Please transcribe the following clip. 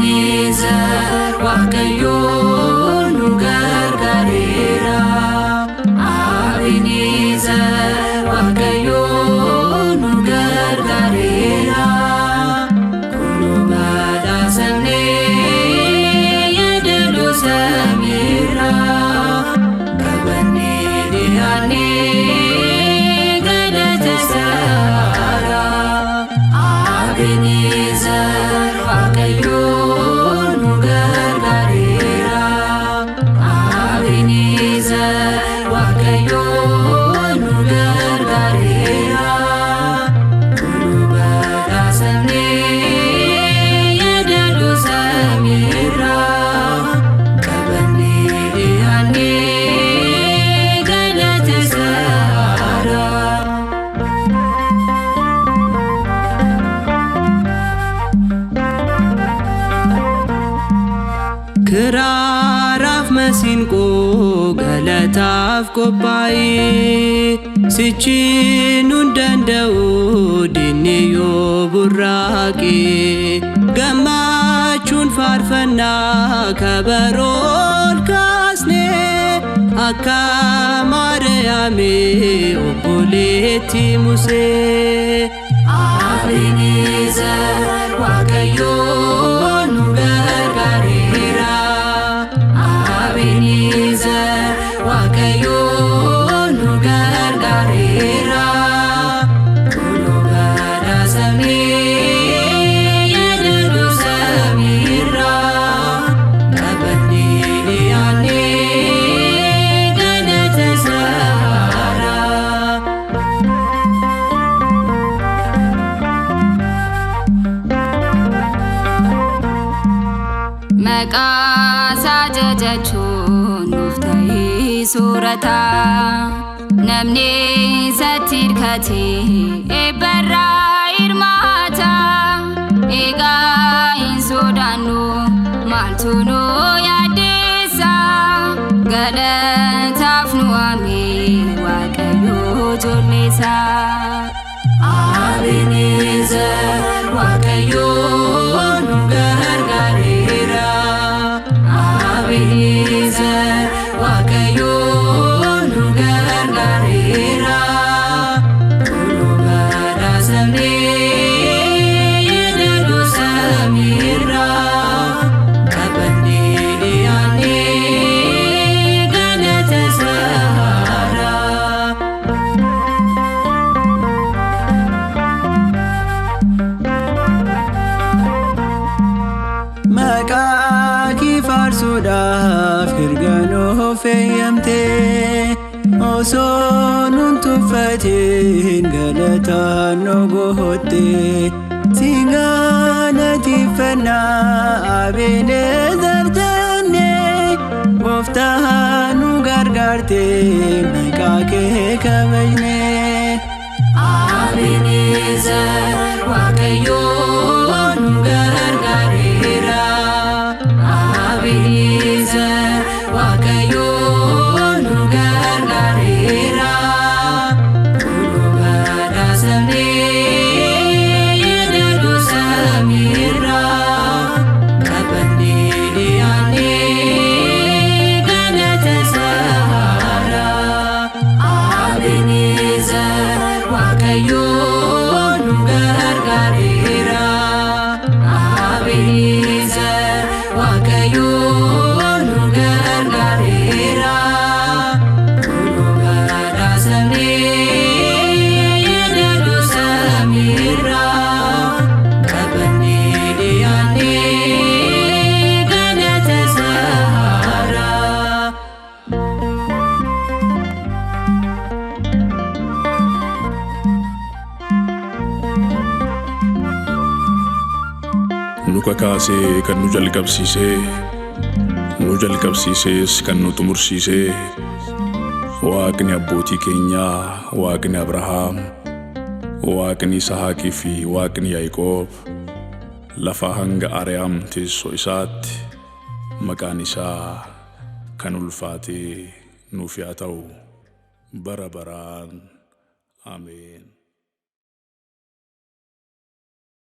Ebenezer Waaqayyo nu gargaareera. Ebenezer Waaqayyo nu gargaareera. Kunoo badhaafamnee yeedaloo samiirra qabannee dhiyaannee galata isaarra. Ebenezer Waaqayyo Kiraaraaf masiinqoo galataaf qophaa'e sichi nun danda'u diinni yoo burraaqe gammachuun faarfannaa kabaroon kaasne akka Maariyaame obboleetti Musee. Ebenezer Waaqayyo nu gargaareera. Ebenezer Waaqayyo nu gargaareera. Kunoo badhaafamnee yeedaloo samiirra qabannee dhiyaannee galata isaarra. Maqaa jajachuun nuuf ta'ee soorata. Namni isatti hirkatee eebbarraa hirmaata. Egaa hin sodaannu maaltu nu yaaddeessa. Galataaf nu waame Waaqayyo ijoolleessa. Ebenezer Waaqayyo nu gargaareera. Ebenezer Waaqayyo nu gargaareera. Kunoo badhaafamnee yeedaloo samiirra qabannee dhiyaannee galata isaarra. Maqaa kee faarsuudhaaf erga nuuf eeyyamtee osoo nun tuffatiin galataan nu goottee siin galateeffannaa Ebenezer jennee Gooftaa nu gargaartee maqaa kee kabajnee. Ebenezer Waaqayyo nu gargaareera. Ebenezer Waaqayyo nu gargaareera. Kunoo badhaafamnee yeedaloo samiirra qabannee dhiyaannee galata isaarra. Ebenezer Waaqayyo nu gargaareera. nu kakaasee kan nu jalqabsiisees kan nu xumursiisee Waaqni abbootii keenyaa, Waaqni Abrahaam, Waaqni Isahaaqii fi Waaqni Yaaqoob lafa hanga Ariyaam teessoo isaatti maqaan isaa kan ulfaatee nuuf haa ta'u bara baraan. Ameen.